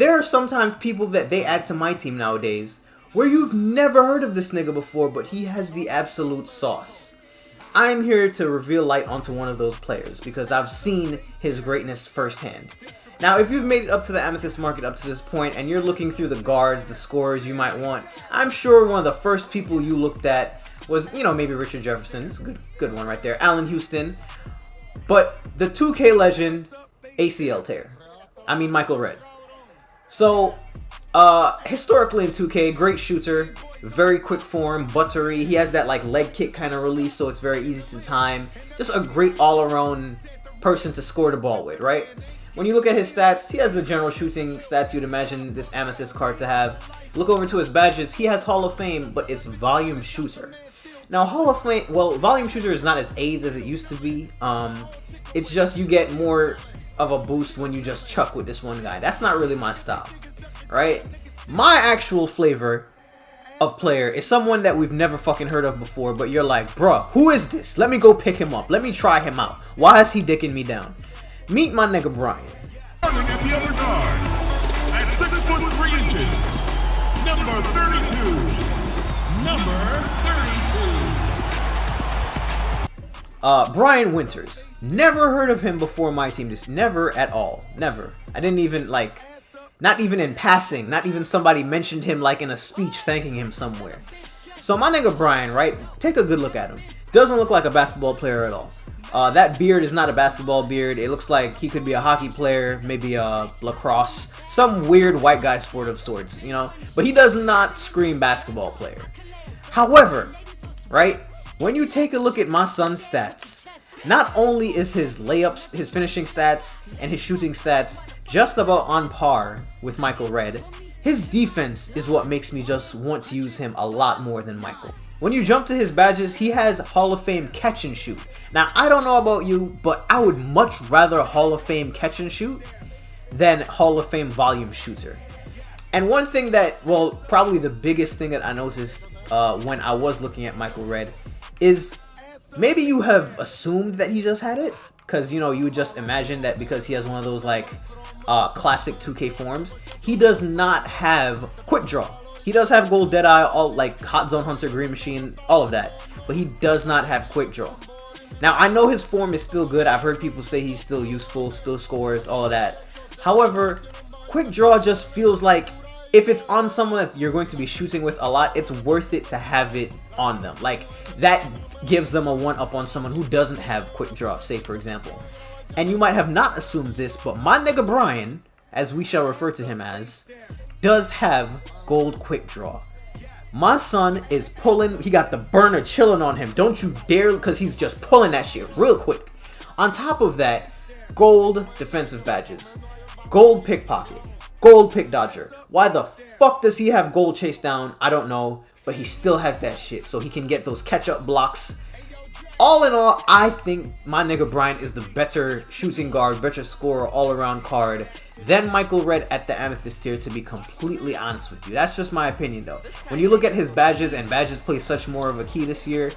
there are sometimes people that they add to my team nowadays where you've never heard of this nigga before, but he has the absolute sauce. I'm here to reveal light onto one of those players because I've seen his greatness firsthand. Now, if you've made it up to the Amethyst market up to this point and you're looking through the guards, the scorers you might want, I'm sure one of the first people you looked at was, you know, maybe Richard Jefferson. It's a good one right there. Allen Houston. But the 2K legend, ACL tear. I mean, Michael Redd. So, historically in 2K, great shooter, very quick form, buttery. He has that like leg kick kind of release, so it's very easy to time. Just a great all-around person to score the ball with, right? When you look at his stats, he has the general shooting stats you'd imagine this Amethyst card to have. Look over to his badges, he has Hall of Fame, but it's volume shooter. Now, Hall of Fame, well, volume shooter is not as AIDS as it used to be. It's just you get more of a boost when you just chuck with this one guy. That's not really my style, right? My actual flavor of player is someone that we've never fucking heard of before, but you're like, bruh, who is this? Let me go pick him up. Let me try him out. Why is he dicking me down? Meet my nigga Brian. Starting at the other guard, at 6 foot 3 inches, number 32. Number 32. Brian Winters. Never heard of him before my team. Just never at all. Never. I didn't even like, not even in passing. Not even somebody mentioned him like in a speech thanking him somewhere. So my nigga Brian, right? Take a good look at him. Doesn't look like a basketball player at all. That beard is not a basketball beard. It looks like he could be a hockey player, maybe a lacrosse, some weird white guy sport of sorts, you know? But he does not scream basketball player. However, right, when you take a look at my son's stats, not only is his layups, his finishing stats, and his shooting stats just about on par with Michael Redd, his defense is what makes me just want to use him a lot more than Michael. When you jump to his badges, he has Hall of Fame catch and shoot. Now, I don't know about you, but I would much rather Hall of Fame catch and shoot than Hall of Fame volume shooter. And one thing that, well, probably the biggest thing that I noticed when I was looking at Michael Redd is maybe you have assumed that he just had it, because, you know, you would just imagine that because he has one of those, like, classic 2K forms, he does not have quick draw. He does have Gold Deadeye, all like Hot Zone Hunter, Green Machine, all of that, but he does not have quick draw. Now, I know his form is still good. I've heard people say he's still useful, still scores, all of that. However, quick draw just feels like if it's on someone that you're going to be shooting with a lot, it's worth it to have it on them. Like, that gives them a one-up on someone who doesn't have quick draw, say for example. And you might have not assumed this, but my nigga Brian, as we shall refer to him as, does have gold quick draw. My son is pulling, he got the burner chilling on him. Don't you dare, because he's just pulling that shit real quick. On top of that, gold defensive badges, gold pickpocket, gold pick dodger. Why the fuck does he have gold chase down? I don't know, but he still has that shit, so he can get those catch-up blocks. All in all, I think my nigga Brian is the better shooting guard, better scorer, all-around card than Michael Redd at the Amethyst tier, to be completely honest with you. That's just my opinion, though. When you look at his badges, and badges play such more of a key this year,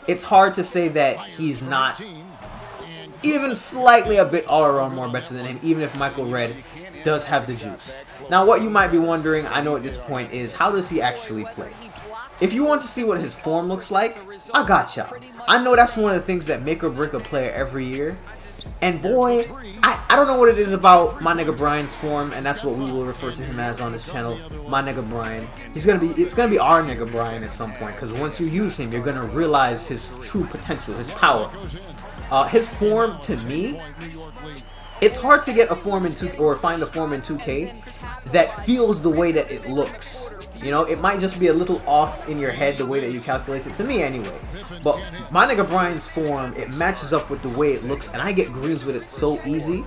it's hard to say that he's not even slightly a bit all-around more better than him, even if Michael Redd does have the juice. Now, what you might be wondering, I know at this point, is how does he actually play? If you want to see what his form looks like, I got y'all. I know that's one of the things that make or break a player every year. And boy, I don't know what it is about my nigga Brian's form, and that's what we will refer to him as on this channel, my nigga Brian. It's gonna be our nigga Brian at some point, because once you use him, you're gonna realize his true potential, his power. His form, to me, it's hard to get a form in 2K, or find a form in 2K that feels the way that it looks. You know, it might just be a little off in your head the way that you calculate it, to me anyway. But my nigga Brian's form, it matches up with the way it looks, and I get greens with it so easy.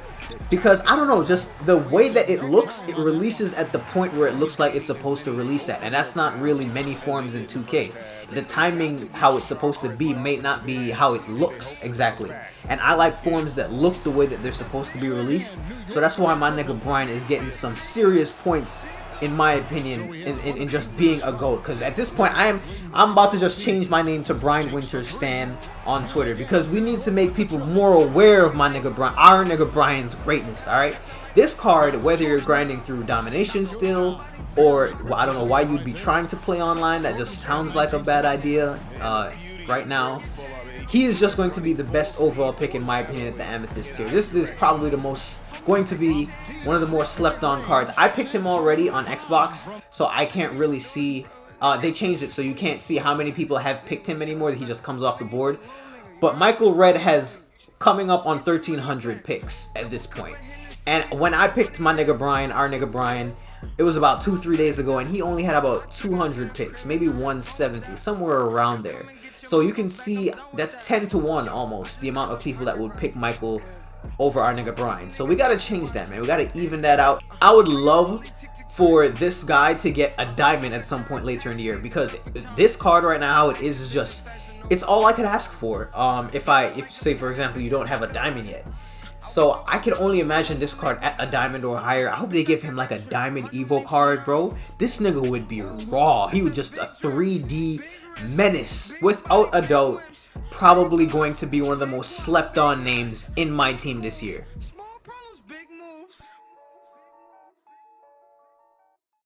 Because, I don't know, just the way that it looks, it releases at the point where it looks like it's supposed to release at. And that's not really many forms in 2K. The timing, how it's supposed to be, may not be how it looks exactly. And I like forms that look the way that they're supposed to be released. So that's why my nigga Brian is getting some serious points, in my opinion, in just being a GOAT. Because at this point, I'm about to just change my name to BrianWintersStan on Twitter, because we need to make people more aware of my nigga Brian, our nigga Brian's greatness, alright? This card, whether you're grinding through domination still, or well, I don't know why you'd be trying to play online, that just sounds like a bad idea right now. He is just going to be the best overall pick in my opinion at the Amethyst tier. This is probably going to be one of the more slept on cards. I picked him already on Xbox, so I can't really see, they changed it so you can't see how many people have picked him anymore. He just comes off the board. But Michael Red has coming up on 1,300 picks at this point. And when I picked my nigga Brian, our nigga Brian, it was about 2-3 days ago, and he only had about 200 picks, maybe 170, somewhere around there. So you can see that's 10 to 1 almost, the amount of people that would pick Michael over our nigga Brian. So we gotta change that, man. We gotta even that out. I would love for this guy to get a diamond at some point later in the year, because this card right now, it is just, it's all I could ask for. If say for example you don't have a diamond yet. So I can only imagine this card at a diamond or higher. I hope they give him like a diamond Evo card, bro. This nigga would be raw. He would just a 3D menace. Without a doubt, probably going to be one of the most slept on names in my team this year.